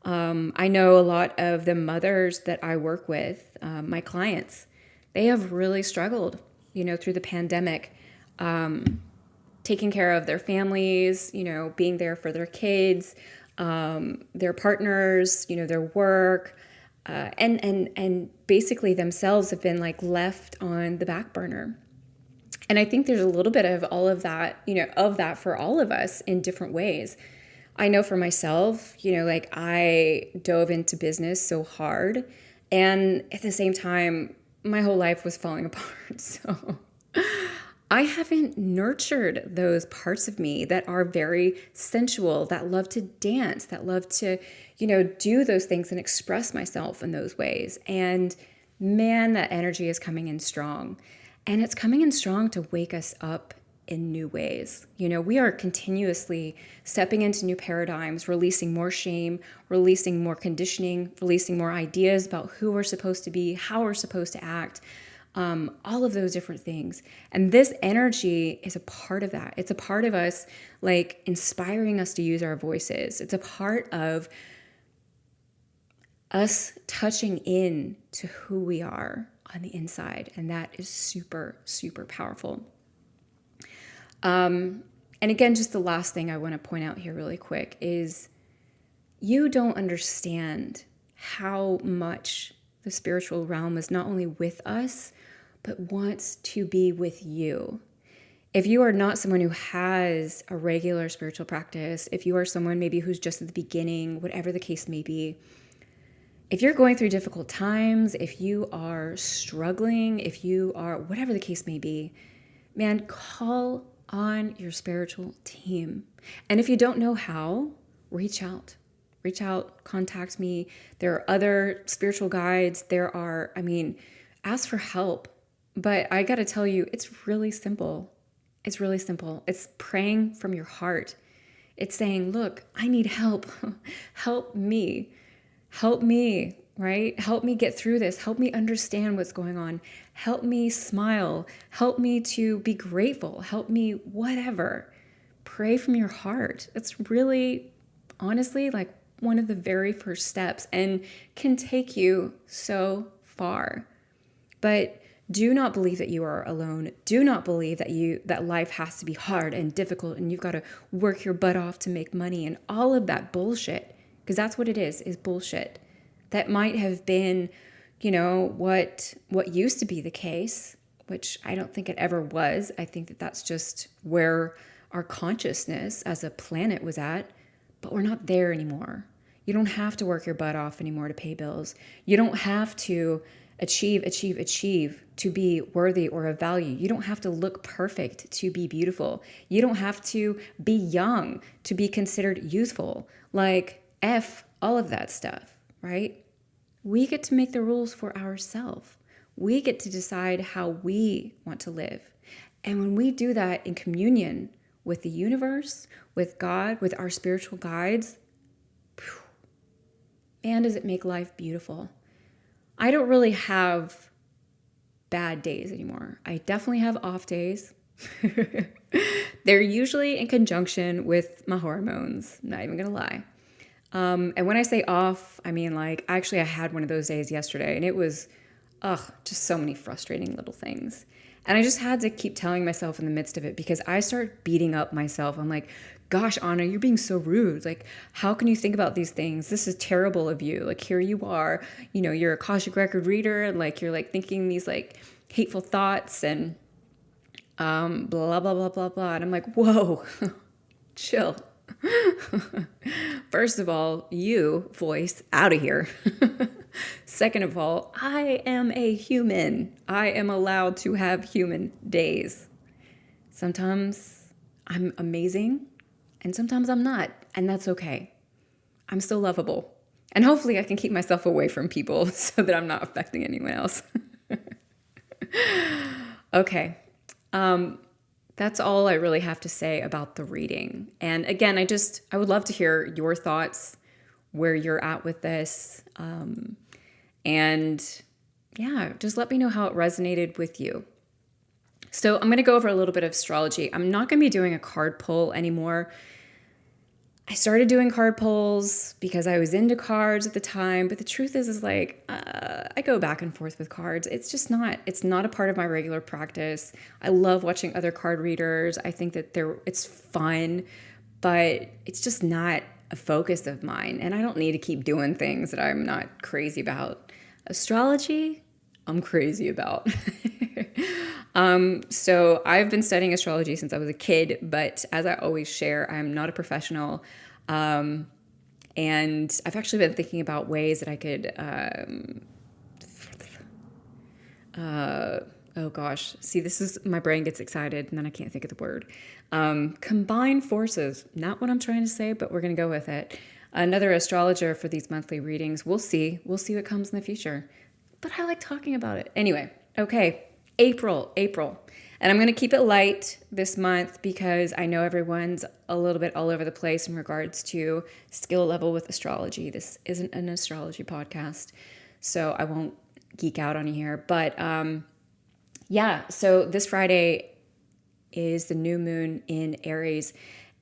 I know a lot of the mothers that I work with, my clients, they have really struggled, through the pandemic, taking care of their families, being there for their kids, their partners, their work, and basically themselves have been like left on the back burner. And I think there's a little bit of all of that, of that for all of us in different ways. I know for myself, like I dove into business so hard, and at the same time, my whole life was falling apart. So I haven't nurtured those parts of me that are very sensual, that love to dance, that love to, do those things and express myself in those ways. And man, that energy is coming in strong. And it's coming in strong to wake us up in new ways. We are continuously stepping into new paradigms, releasing more shame, releasing more conditioning, releasing more ideas about who we're supposed to be, how we're supposed to act. All of those different things. And this energy is a part of that. It's a part of us, like inspiring us to use our voices. It's a part of us touching in to who we are on the inside. And that is super, super powerful. And again, just the last thing I want to point out here really quick is you don't understand how much the spiritual realm is not only with us, but wants to be with you. If you are not someone who has a regular spiritual practice, if you are someone maybe who's just at the beginning, whatever the case may be, if you're going through difficult times, if you are struggling, if you are, whatever the case may be, man, call on your spiritual team. And if you don't know how, reach out, contact me. There are other spiritual guides. Ask for help. But I got to tell you, it's really simple. It's really simple. It's praying from your heart. It's saying, look, I need help. Help me. Help me, right? Help me get through this. Help me understand what's going on. Help me smile. Help me to be grateful. Help me, whatever. Pray from your heart. It's really, honestly, like one of the very first steps and can take you so far. But do not believe that you are alone. Do not believe that life has to be hard and difficult and you've got to work your butt off to make money and all of that bullshit. Because that's what it is bullshit. That might have been, what used to be the case, which I don't think it ever was. I think that that's just where our consciousness as a planet was at, but we're not there anymore. You don't have to work your butt off anymore to pay bills. You don't have to achieve to be worthy or of value. You don't have to look perfect to be beautiful. You don't have to be young to be considered youthful. Like F all of that stuff, right? We get to make the rules for ourselves. We get to decide how we want to live. And when we do that in communion with the universe, with God, with our spiritual guides, man, does it make life beautiful. I don't really have bad days anymore. I definitely have off days. They're usually in conjunction with my hormones, not even gonna lie. And when I say off, I mean I had one of those days yesterday and it was, just so many frustrating little things. And I just had to keep telling myself in the midst of it because I start beating up myself. I'm like, gosh, Anna, you're being so rude. Like, how can you think about these things? This is terrible of you. Like, here you are, you're a Akashic record reader and you're thinking these hateful thoughts and blah, blah, blah, blah, blah. And I'm like, whoa, chill. First of all, you voice out of here. Second of all, I am a human. I am allowed to have human days. Sometimes I'm amazing and sometimes I'm not, and that's okay. I'm still lovable. And hopefully I can keep myself away from people so that I'm not affecting anyone else. Okay. That's all I really have to say about the reading. And again, I would love to hear your thoughts, where you're at with this. And yeah, just let me know how it resonated with you. So I'm going to go over a little bit of astrology. I'm not going to be doing a card pull anymore. I started doing card pulls because I was into cards at the time, but the truth is I go back and forth with cards. It's not a part of my regular practice. I love watching other card readers. I think that it's fun, but it's just not a focus of mine. And I don't need to keep doing things that I'm not crazy about. Astrology, I'm crazy about. So I've been studying astrology since I was a kid, but as I always share, I'm not a professional. And I've actually been thinking about ways that I could, oh gosh, see, my brain gets excited and then I can't think of the word. Combine forces, not what I'm trying to say, but we're going to go with it. Another astrologer for these monthly readings. We'll see what comes in the future, but I like talking about it. Anyway, okay. April. And I'm going to keep it light this month because I know everyone's a little bit all over the place in regards to skill level with astrology. This isn't an astrology podcast, so I won't geek out on you here. But so this Friday is the new moon in Aries.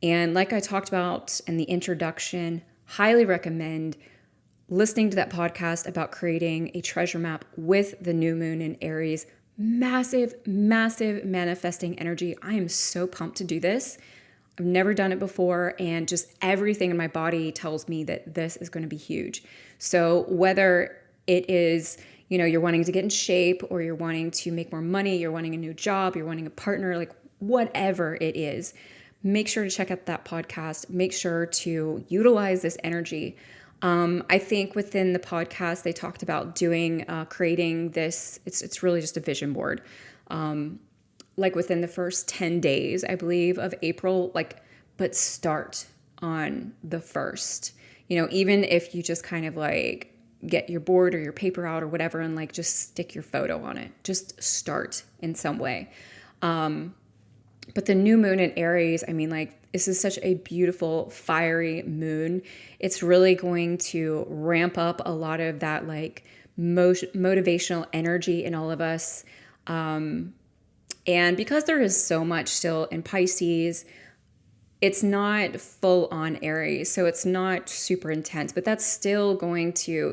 And like I talked about in the introduction, highly recommend listening to that podcast about creating a treasure map with the new moon in Aries. Massive, massive manifesting energy. I am so pumped to do this. I've never done it before, and just everything in my body tells me that this is going to be huge. So whether it is, you're wanting to get in shape, or you're wanting to make more money, you're wanting a new job, you're wanting a partner, whatever it is, make sure to check out that podcast. Make sure to utilize this energy. I think within the podcast, they talked about creating this, it's really just a vision board. Within the first 10 days, I believe, of April, but start on the 1st. Even if you just kind of get your board or your paper out or whatever and like just stick your photo on it. Just start in some way. But the new moon in Aries, I mean, like, this is such a beautiful, fiery moon. It's really going to ramp up a lot of that, like, motivational energy in all of us. And because there is so much still in Pisces, it's not full on Aries, so it's not super intense, but that's still going to,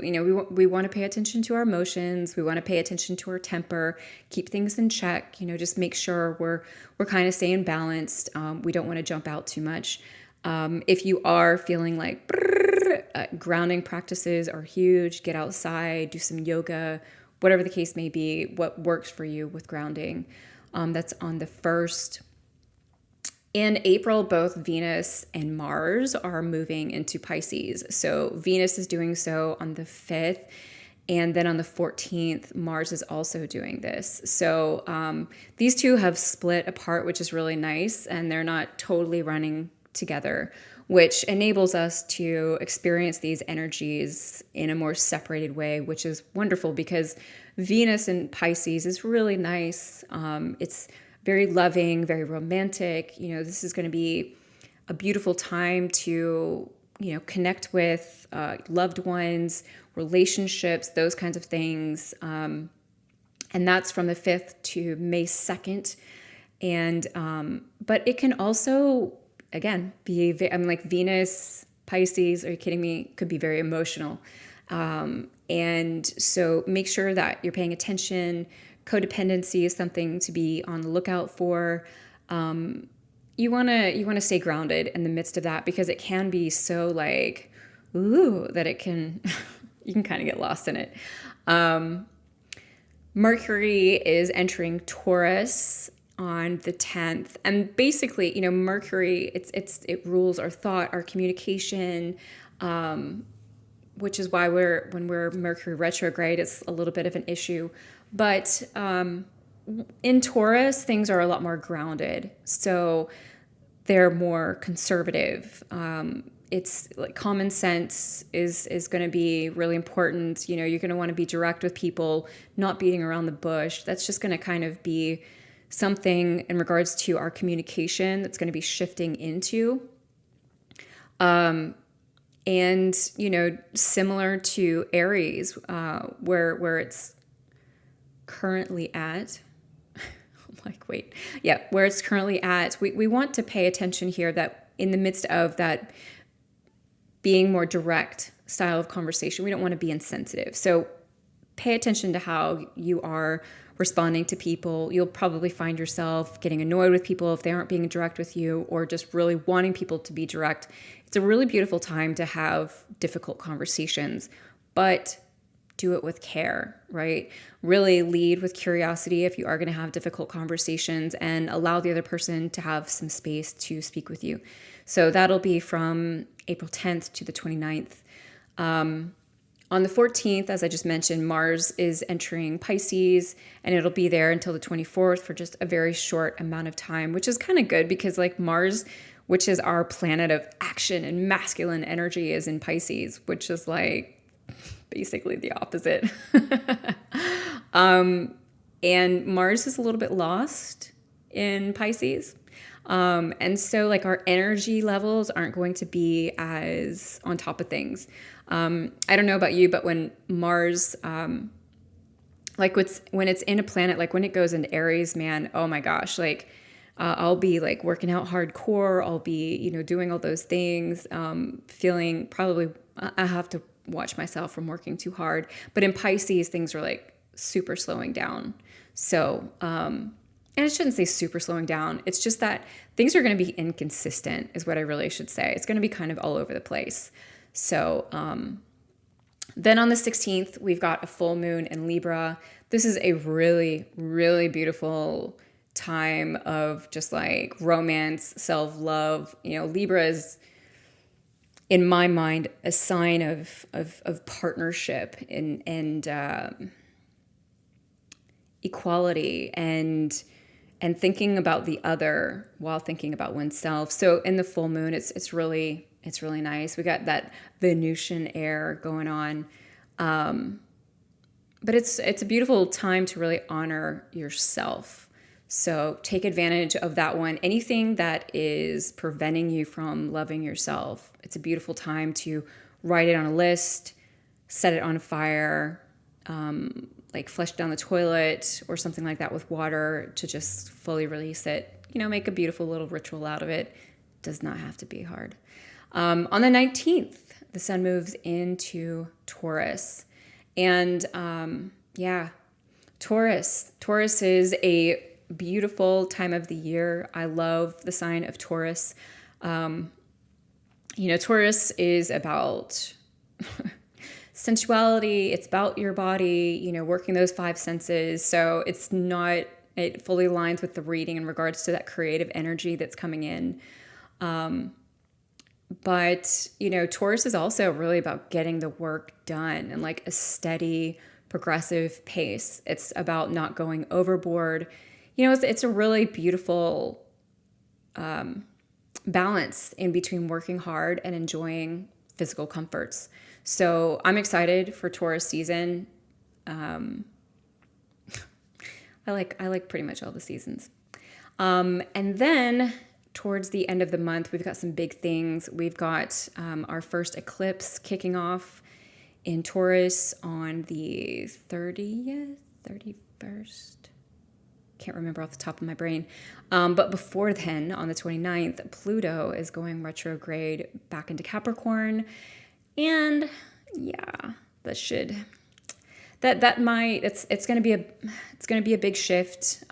we want to pay attention to our emotions. We want to pay attention to our temper, keep things in check, just make sure we're kind of staying balanced. We don't want to jump out too much. If you are feeling like grounding practices are huge, get outside, do some yoga, whatever the case may be, what works for you with grounding. That's on the 1st. In April, both Venus and Mars are moving into Pisces. So Venus is doing so on the 5th. And then on the 14th, Mars is also doing this. So these two have split apart, which is really nice. And they're not totally running together, which enables us to experience these energies in a more separated way, which is wonderful because Venus in Pisces is really nice. It's very loving, very romantic. This is going to be a beautiful time to, connect with loved ones, relationships, those kinds of things. And that's from the 5th to May 2nd. And, but it can also, again, be, like Venus, Pisces, are you kidding me? Could be very emotional. And so make sure that you're paying attention. Codependency is something to be on the lookout for. You want to stay grounded in the midst of that because it can be so like, ooh, that it can, you can kind of get lost in it. Mercury is entering Taurus on the 10th. And basically, Mercury, it rules our thought, our communication, which is why when we're Mercury retrograde, it's a little bit of an issue. But in Taurus, things are a lot more grounded. So they're more conservative. It's like common sense is going to be really important. You're going to want to be direct with people, not beating around the bush. That's just going to kind of be something in regards to our communication that's going to be shifting into. And, similar to Aries, where it's currently at, where it's currently at, we want to pay attention here that in the midst of that being more direct style of conversation, we don't want to be insensitive. So pay attention to how you are responding to people. You'll probably find yourself getting annoyed with people if they aren't being direct with you, or just really wanting people to be direct. It's a really beautiful time to have difficult conversations, but do it with care, right? Really lead with curiosity if you are going to have difficult conversations, and allow the other person to have some space to speak with you. So that'll be from April 10th to the 29th. On the 14th, as I just mentioned, Mars is entering Pisces, and it'll be there until the 24th for just a very short amount of time, which is kind of good because like Mars, which is our planet of action and masculine energy, is in Pisces, which is like basically the opposite. And Mars is a little bit lost in Pisces. And so like our energy levels aren't going to be as on top of things. I don't know about you, but when Mars, when it's in a planet, like when it goes into Aries, man, oh my gosh, like, I'll be like working out hardcore. I'll be, doing all those things, feeling probably, I have to watch myself from working too hard. But in Pisces, things are like super slowing down. So, and I shouldn't say super slowing down. It's just that things are going to be inconsistent is what I really should say. It's going to be kind of all over the place. So then on the 16th, we've got a full moon in Libra. This is a really, really beautiful time of just like romance, self-love. Libra is, in my mind, a sign of partnership and equality and thinking about the other while thinking about oneself. So in the full moon, it's really nice. We got that Venusian air going on. But it's a beautiful time to really honor yourself. So take advantage of that one. Anything that is preventing you from loving yourself, it's a beautiful time to write it on a list, set it on fire, like flush down the toilet or something like that with water to just fully release it. Make a beautiful little ritual out of it. Does not have to be hard. On the 19th, the sun moves into Taurus. And Taurus. Taurus is a beautiful time of the year. I love the sign of Taurus. Taurus is about sensuality. It's about your body, working those five senses. So it fully aligns with the reading in regards to that creative energy that's coming in. But Taurus is also really about getting the work done and like a steady, progressive pace. It's about not going overboard. It's a really beautiful balance in between working hard and enjoying physical comforts. So I'm excited for Taurus season. I like pretty much all the seasons. And then towards the end of the month, we've got some big things. We've got our first eclipse kicking off in Taurus on the 30th, 31st. Can't remember off the top of my brain. But before then, on the 29th, Pluto is going retrograde back into Capricorn. And yeah, it's going to be a big shift.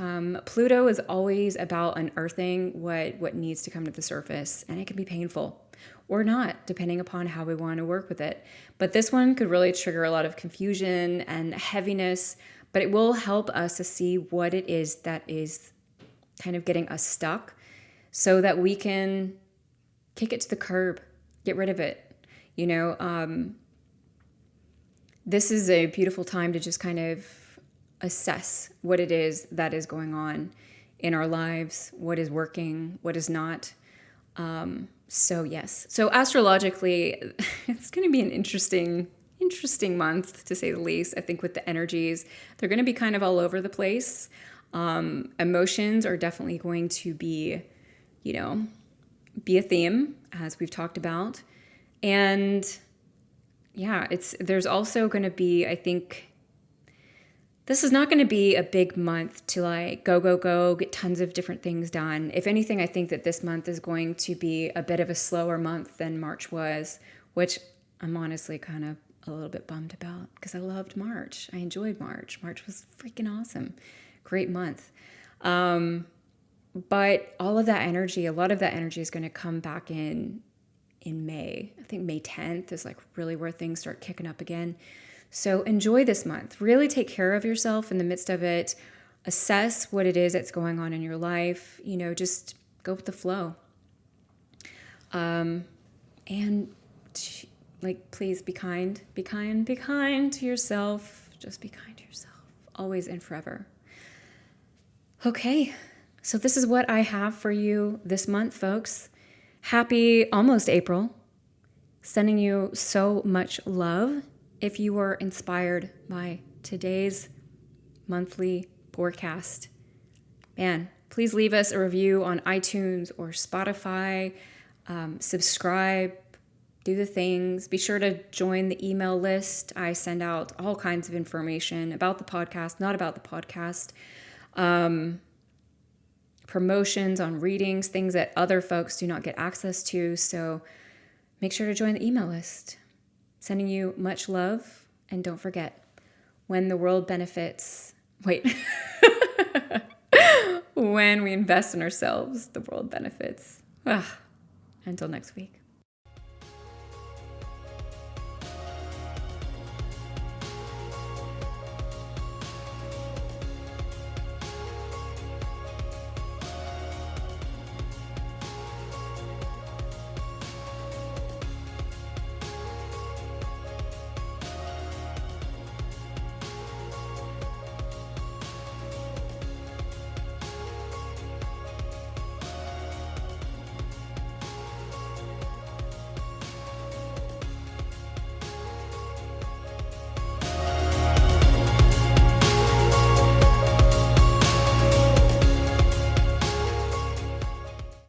Pluto is always about unearthing what needs to come to the surface, and it can be painful or not, depending upon how we want to work with it. But this one could really trigger a lot of confusion and heaviness, but it will help us to see what it is that is kind of getting us stuck so that we can kick it to the curb, get rid of it. This is a beautiful time to just kind of assess what it is that is going on in our lives, what is working, what is not. So astrologically, it's going to be an interesting month, to say the least. I think with the energies, they're going to be kind of all over the place. Emotions are definitely going to be a theme, as we've talked about. And yeah, there's also going to be, I think, this is not going to be a big month to like go, get tons of different things done. If anything, I think that this month is going to be a bit of a slower month than March was, which I'm honestly kind of a little bit bummed about because I loved March. I enjoyed March. March was freaking awesome. Great month. But a lot of that energy is going to come back in May. I think May 10th is like really where things start kicking up again. So enjoy this month. Really take care of yourself in the midst of it. Assess what it is that's going on in your life. Just go with the flow. And please be kind to yourself. Just be kind to yourself, always and forever. Okay, so this is what I have for you this month, folks. Happy almost April. Sending you so much love. If you were inspired by today's monthly forecast, man, please leave us a review on iTunes or Spotify. Subscribe, do the things. Be sure to join the email list. I send out all kinds of information about the podcast, not about the podcast. Promotions on readings, things that other folks do not get access to. So make sure to join the email list. Sending you much love. And don't forget, when the world benefits, when we invest in ourselves, the world benefits. Until next week.